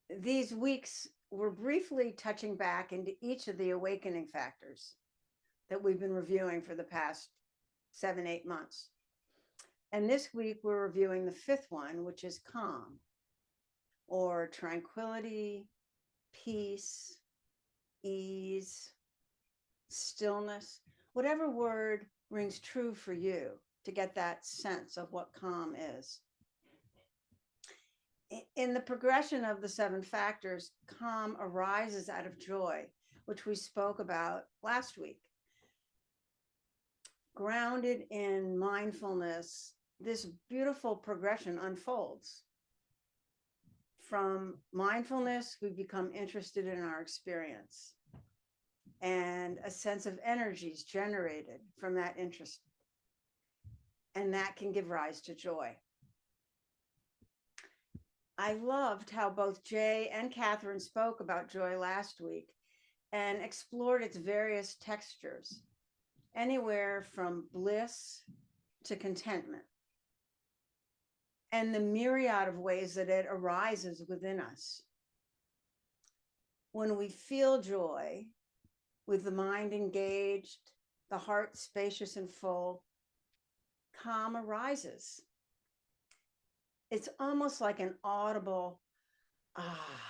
these weeks, we're briefly touching back into each of the awakening factors that we've been reviewing for the past 7, 8 months. And this week, we're reviewing the fifth one, which is calm or tranquility, peace, ease, stillness, whatever word rings true for you to get that sense of what calm is. In the progression of the seven factors, calm arises out of joy, which we spoke about last week. Grounded in mindfulness, this beautiful progression unfolds. From mindfulness, we become interested in our experience, and a sense of energy is generated from that interest, and that can give rise to joy. I loved how both Jay and Catherine spoke about joy last week and explored its various textures, anywhere from bliss to contentment, and the myriad of ways that it arises within us. When we feel joy, with the mind engaged, the heart spacious and full, calm arises. It's almost like an audible ah.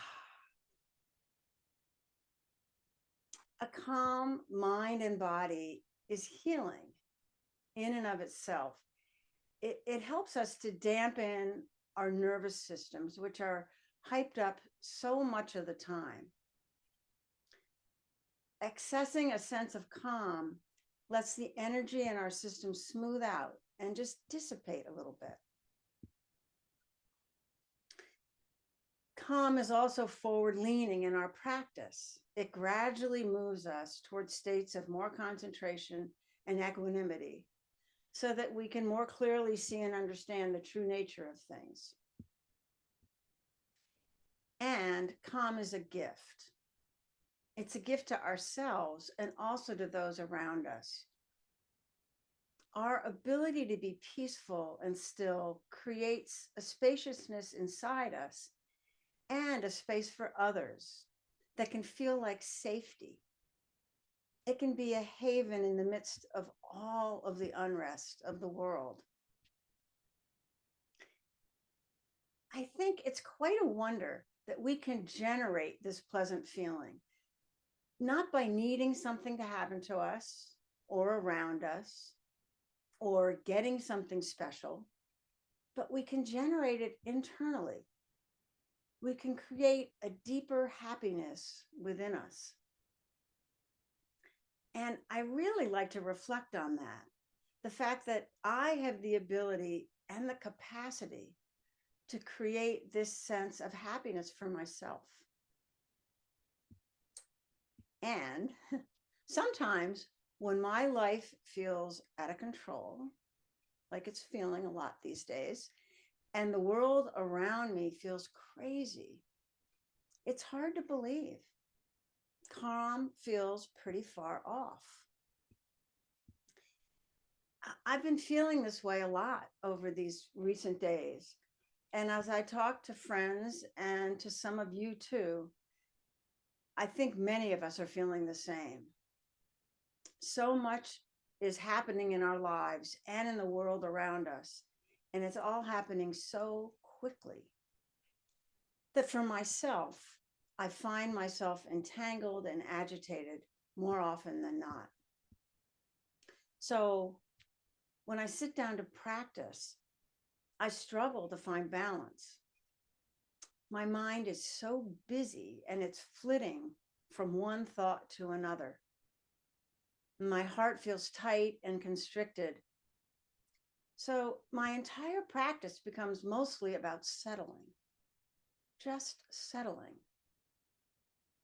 A calm mind and body is healing in and of itself. It helps us to dampen our nervous systems, which are hyped up so much of the time. Accessing a sense of calm lets the energy in our system smooth out and just dissipate a little bit. Calm is also forward leaning in our practice. It gradually moves us towards states of more concentration and equanimity so that we can more clearly see and understand the true nature of things. And calm is a gift. It's a gift to ourselves and also to those around us. Our ability to be peaceful and still creates a spaciousness inside us and a space for others that can feel like safety. It can be a haven in the midst of all of the unrest of the world. I think it's quite a wonder that we can generate this pleasant feeling, not by needing something to happen to us or around us or getting something special, but we can generate it internally. We can create a deeper happiness within us. And I really like to reflect on that. The fact that I have the ability and the capacity to create this sense of happiness for myself. And sometimes when my life feels out of control, like it's feeling a lot these days, and the world around me feels crazy, it's hard to believe. Calm feels pretty far off. I've been feeling this way a lot over these recent days. And as I talk to friends and to some of you too, I think many of us are feeling the same. So much is happening in our lives and in the world around us. And it's all happening so quickly that for myself, I find myself entangled and agitated more often than not. So when I sit down to practice, I struggle to find balance. My mind is so busy and it's flitting from one thought to another. My heart feels tight and constricted. So my entire practice becomes mostly about settling, just settling.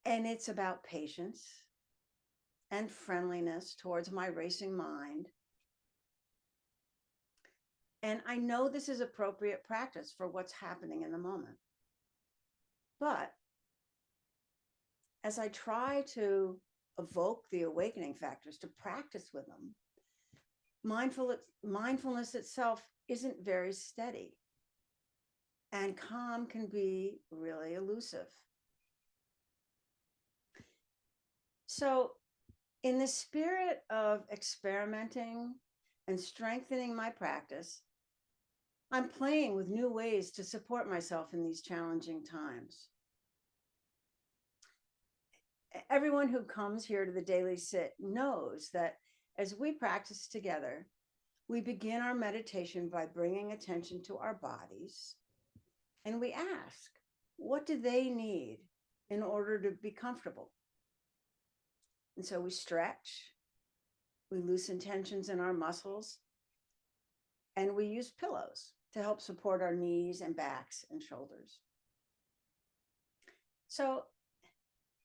And it's about patience and friendliness towards my racing mind. And I know this is appropriate practice for what's happening in the moment. But as I try to evoke the awakening factors, to practice with them, mindfulness itself isn't very steady. and calm can be really elusive. So, in the spirit of experimenting and strengthening my practice, I'm playing with new ways to support myself in these challenging times. Everyone who comes here to the daily sit knows that as we practice together, we begin our meditation by bringing attention to our bodies, and we ask, what do they need in order to be comfortable? And so we stretch, we loosen tensions in our muscles, and we use pillows to help support our knees and backs and shoulders. So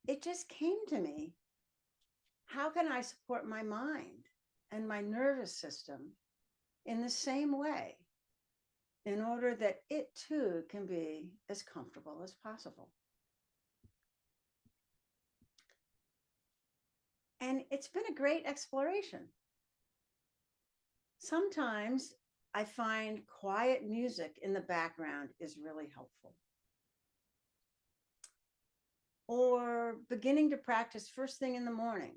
it just came to me, how can I support my mind and my nervous system in the same way in order that it too can be as comfortable as possible? And it's been a great exploration. Sometimes I find quiet music in the background is really helpful. Or beginning to practice first thing in the morning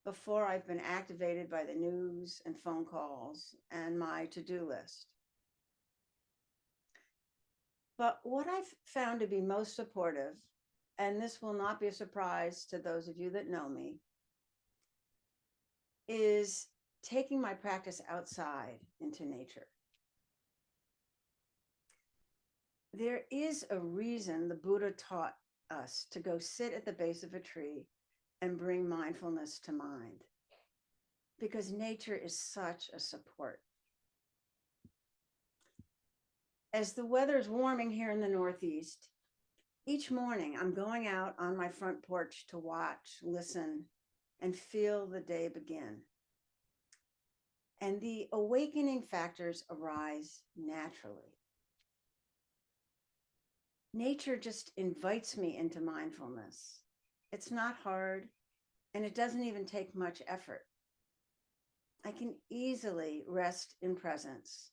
before I've been activated by the news and phone calls and my to-do list. But what I've found to be most supportive, and this will not be a surprise to those of you that know me, is taking my practice outside into nature. There is a reason the Buddha taught us to go sit at the base of a tree and bring mindfulness to mind, because nature is such a support. As the weather's warming here in the Northeast, each morning I'm going out on my front porch to watch, listen, and feel the day begin. And the awakening factors arise naturally. Nature just invites me into mindfulness. It's not hard, and it doesn't even take much effort. I can easily rest in presence,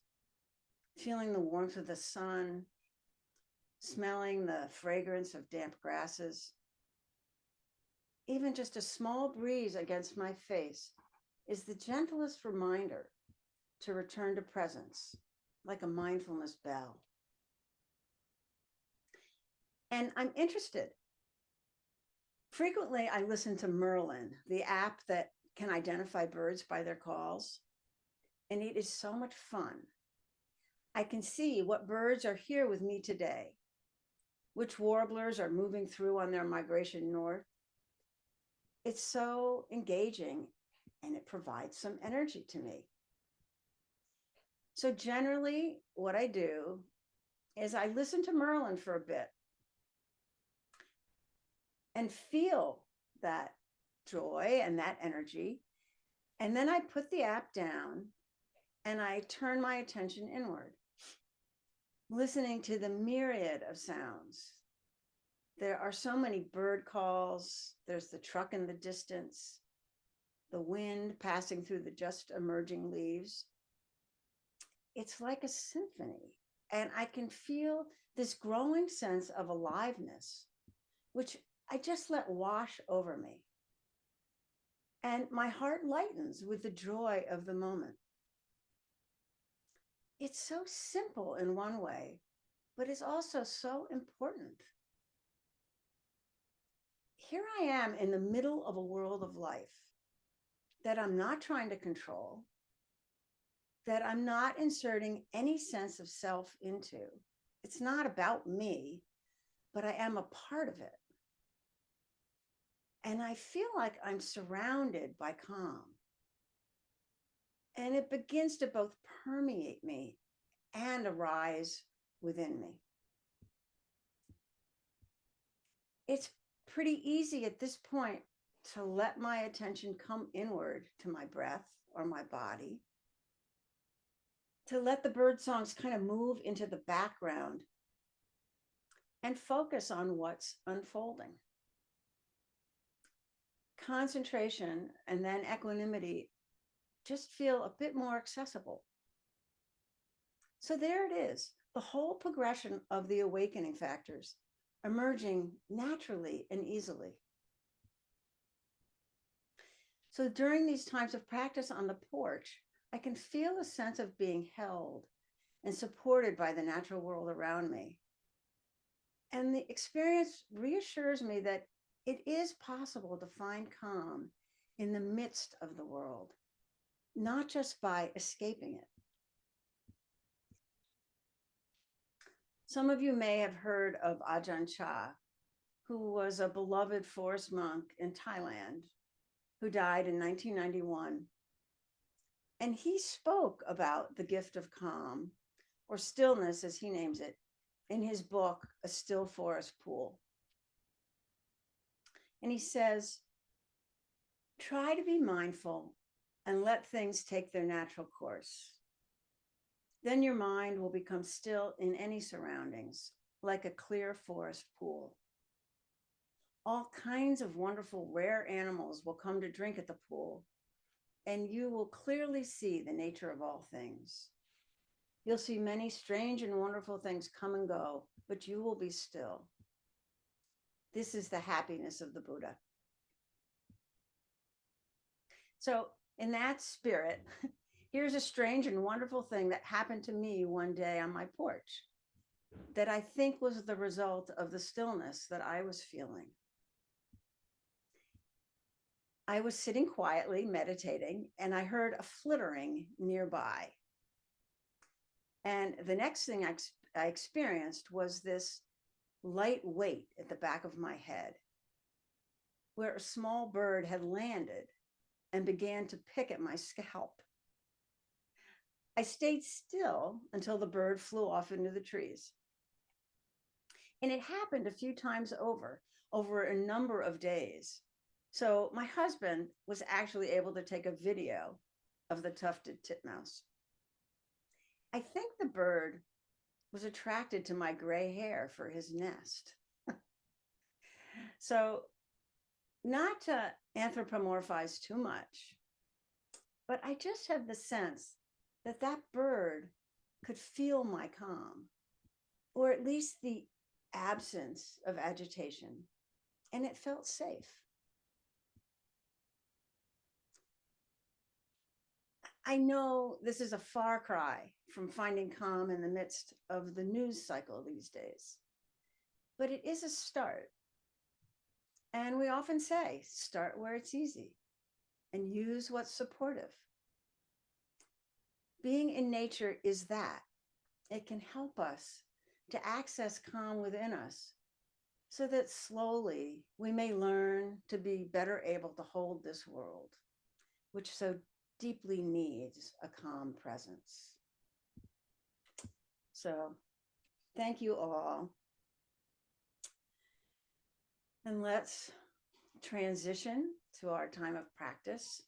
feeling the warmth of the sun, smelling the fragrance of damp grasses. Even just a small breeze against my face is the gentlest reminder to return to presence, like a mindfulness bell. And I'm interested. Frequently, I listen to Merlin, the app that can identify birds by their calls, and it is so much fun. I can see what birds are here with me today, which warblers are moving through on their migration north. It's so engaging, and it provides some energy to me. So generally, what I do is I listen to Merlin for a bit and feel that joy and that energy. And then I put the app down and I turn my attention inward, listening to the myriad of sounds. There are so many bird calls. There's the truck in the distance, the wind passing through the just emerging leaves. It's like a symphony. And I can feel this growing sense of aliveness, which I just let wash over me. And my heart lightens with the joy of the moment. It's so simple in one way, but it's also so important. Here I am in the middle of a world of life that I'm not trying to control, that I'm not inserting any sense of self into. It's not about me, but I am a part of it. And I feel like I'm surrounded by calm. And it begins to both permeate me and arise within me. It's pretty easy at this point to let my attention come inward to my breath or my body, to let the bird songs kind of move into the background and focus on what's unfolding. Concentration and then equanimity just feel a bit more accessible. So there it is, the whole progression of the awakening factors emerging naturally and easily. So during these times of practice on the porch, I can feel a sense of being held and supported by the natural world around me. And the experience reassures me that it is possible to find calm in the midst of the world, not just by escaping it. Some of you may have heard of Ajahn Chah, who was a beloved forest monk in Thailand, who died in 1991. And he spoke about the gift of calm, or stillness as he names it, in his book, A Still Forest Pool. And he says, try to be mindful and let things take their natural course. Then your mind will become still in any surroundings, like a clear forest pool. All kinds of wonderful, rare animals will come to drink at the pool, and you will clearly see the nature of all things. You'll see many strange and wonderful things come and go, but you will be still. This is the happiness of the Buddha. So, in that spirit, here's a strange and wonderful thing that happened to me one day on my porch that I think was the result of the stillness that I was feeling. I was sitting quietly meditating, and I heard a flittering nearby. And the next thing I experienced was this light weight at the back of my head, where a small bird had landed and began to pick at my scalp. I stayed still until the bird flew off into the trees. And it happened a few times over a number of days. So my husband was actually able to take a video of the tufted titmouse. I think the bird was attracted to my gray hair for his nest. So, not to anthropomorphize too much, but I just have the sense that that bird could feel my calm, or at least the absence of agitation, and it felt safe. I know this is a far cry from finding calm in the midst of the news cycle these days, but it is a start. And we often say, start where it's easy and use what's supportive. Being in nature is that. It can help us to access calm within us so that slowly we may learn to be better able to hold this world, which so deeply needs a calm presence. So thank you all. And let's transition to our time of practice.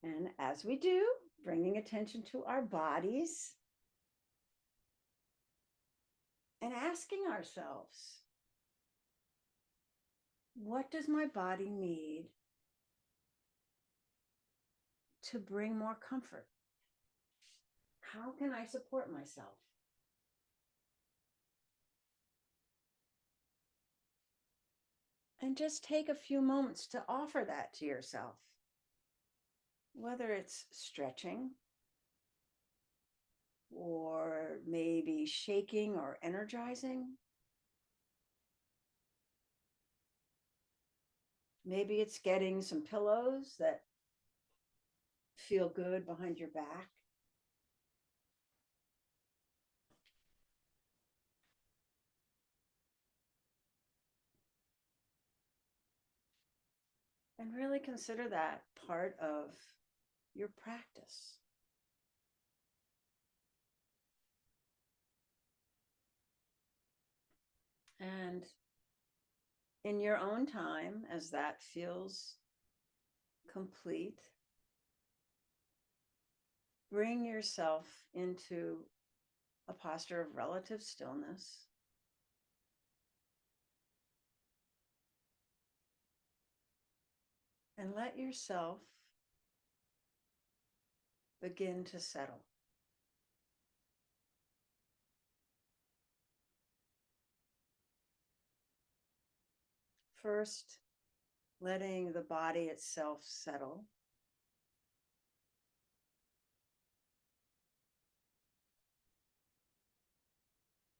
And as we do, bringing attention to our bodies and asking ourselves, what does my body need to bring more comfort? How can I support myself? And just take a few moments to offer that to yourself, whether it's stretching or maybe shaking or energizing. Maybe it's getting some pillows that feel good behind your back. And really consider that part of your practice. And in your own time, as that feels complete, bring yourself into a posture of relative stillness. And let yourself begin to settle. First, letting the body itself settle.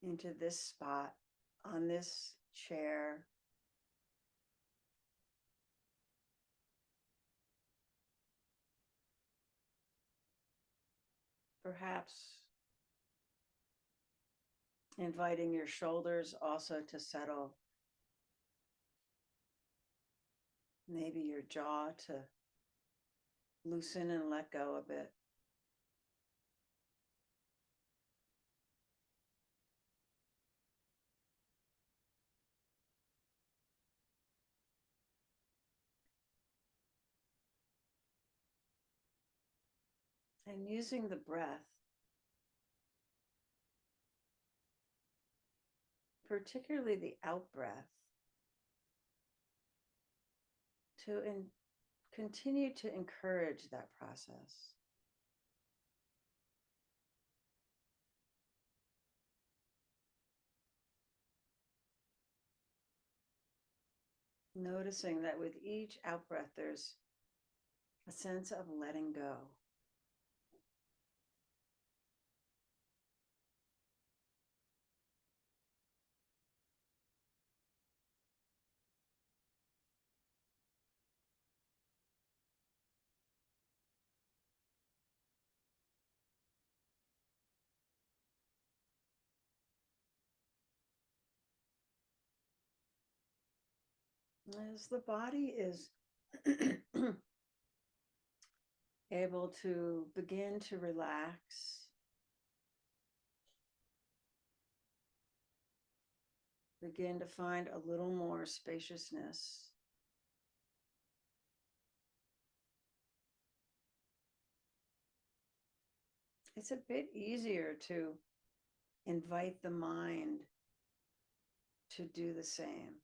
Into this spot on this chair. Perhaps inviting your shoulders also to settle. Maybe your jaw to loosen and let go a bit. And using the breath, particularly the out breath, to continue to encourage that process. Noticing that with each out breath, there's a sense of letting go. As the body is able to begin to relax, begin to find a little more spaciousness. It's a bit easier to invite the mind to do the same.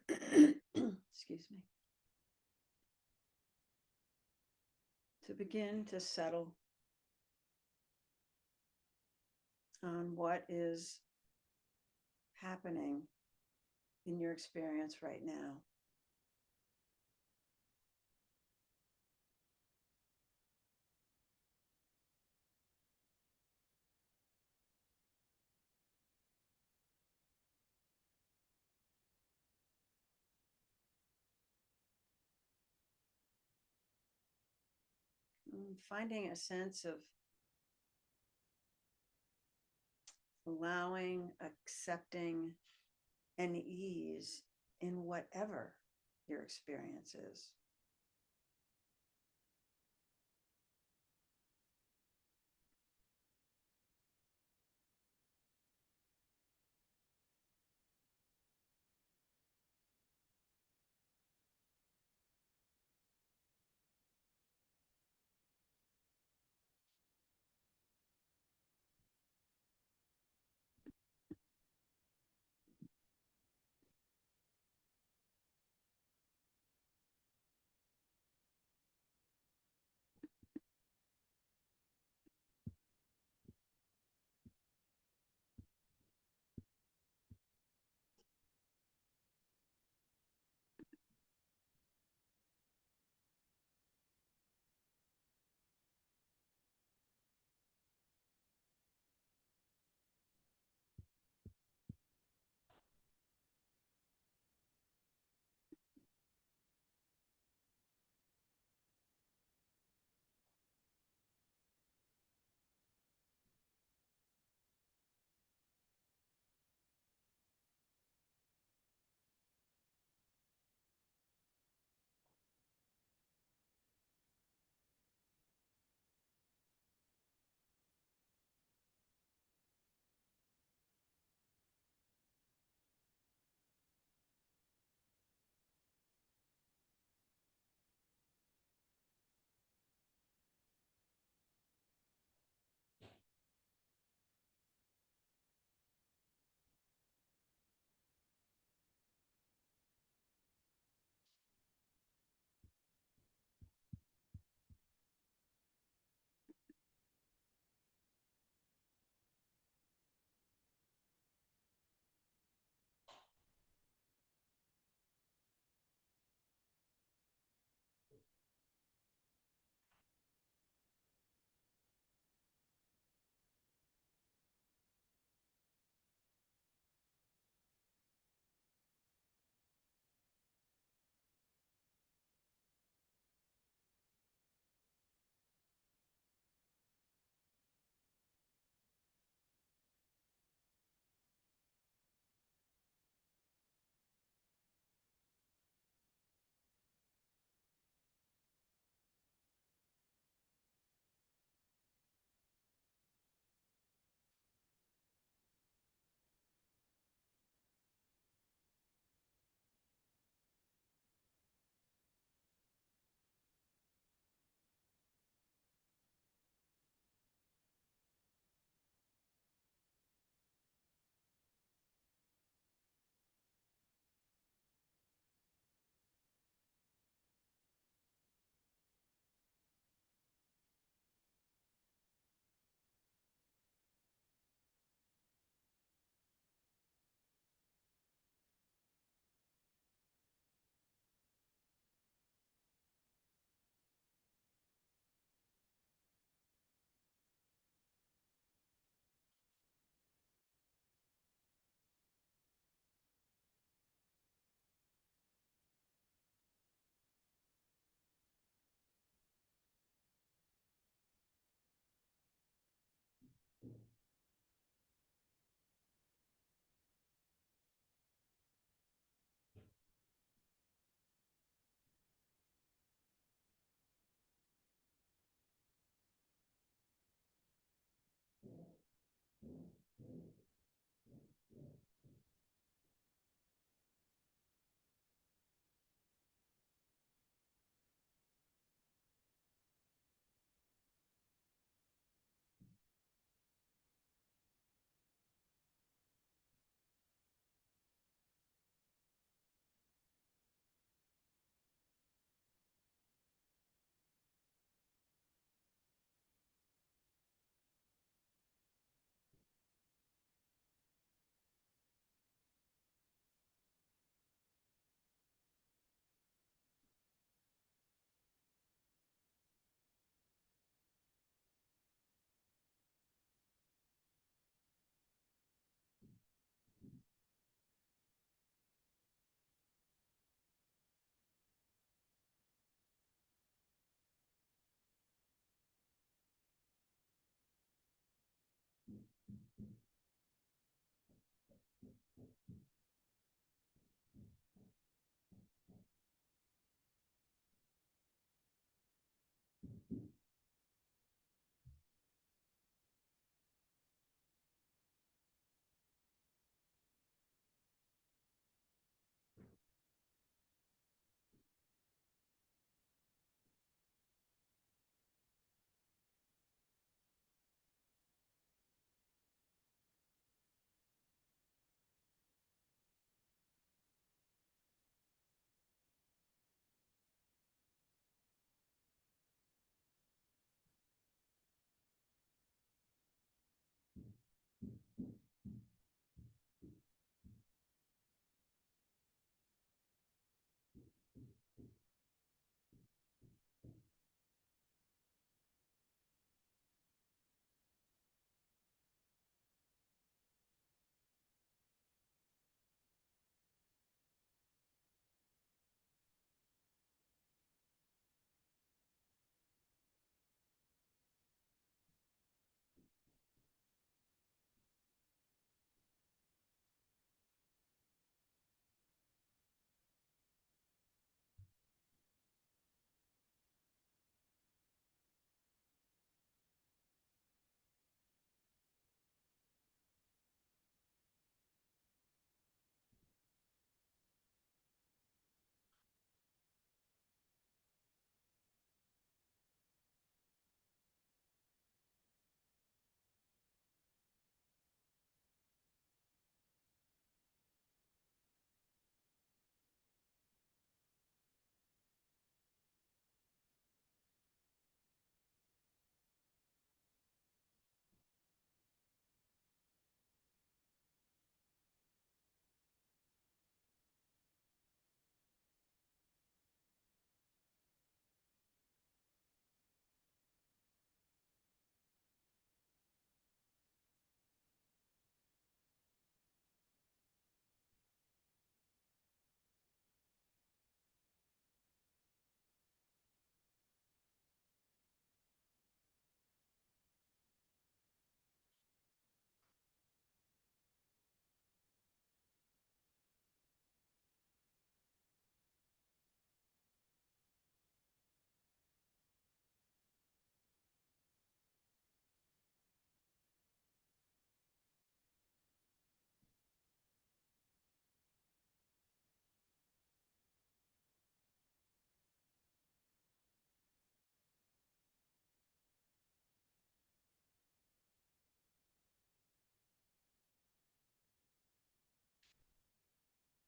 Excuse me. To begin to settle on what is happening in your experience right now. Finding a sense of allowing, accepting, and ease in whatever your experience is.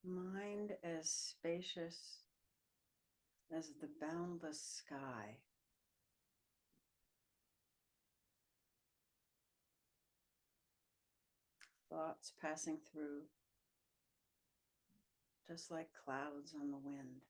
Mind as spacious as the boundless sky. Thoughts passing through, just like clouds on the wind.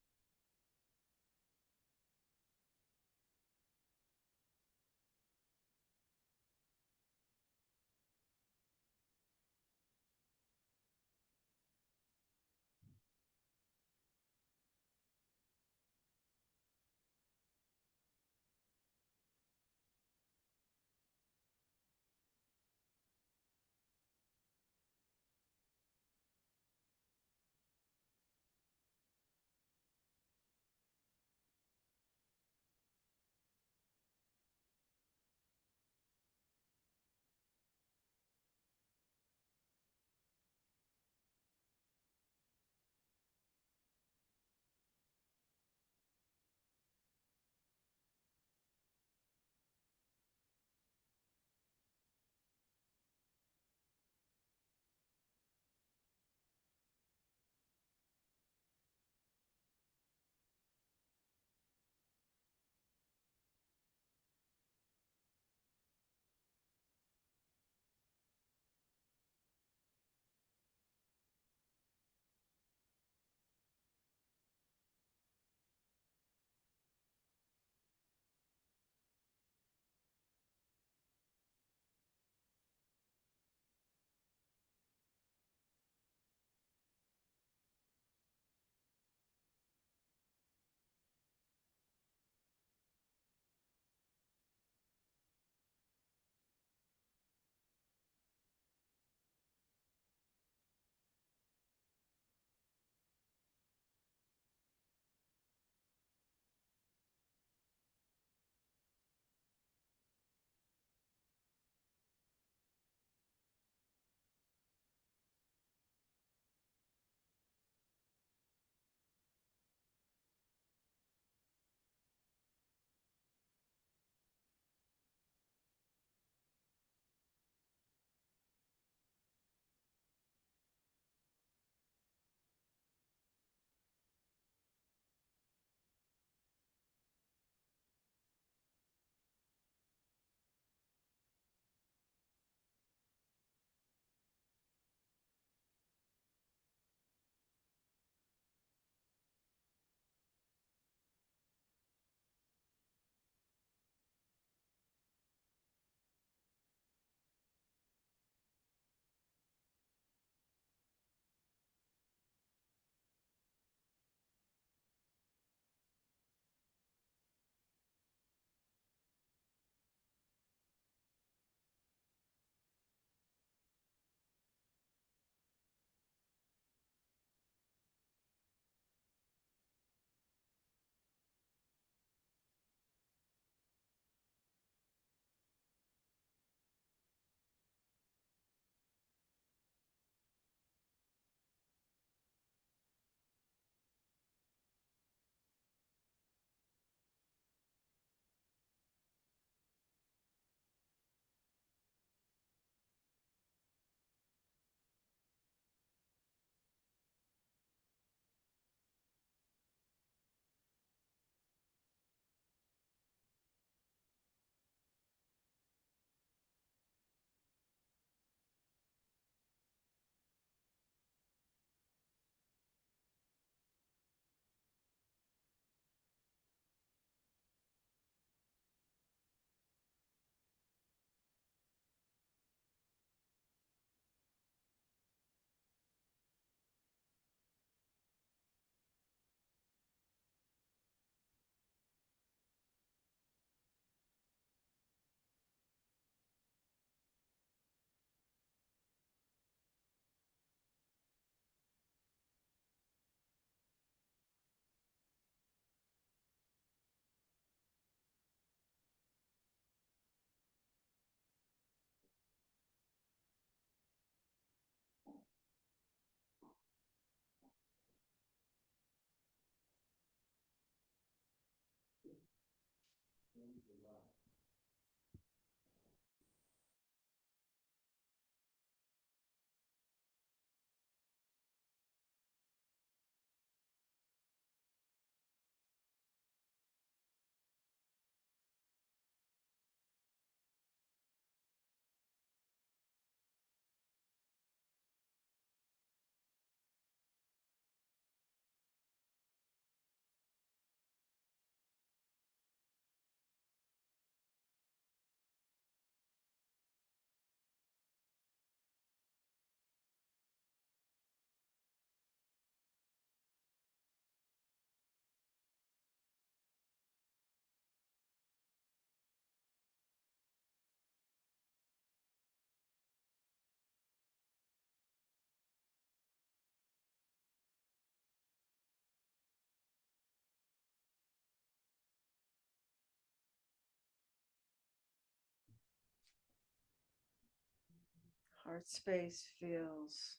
Heart space feels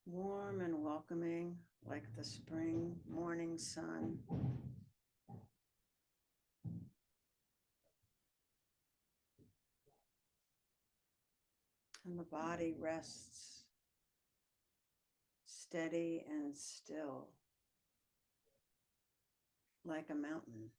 warm and welcoming, like the spring morning sun. And the body rests steady and still, like a mountain.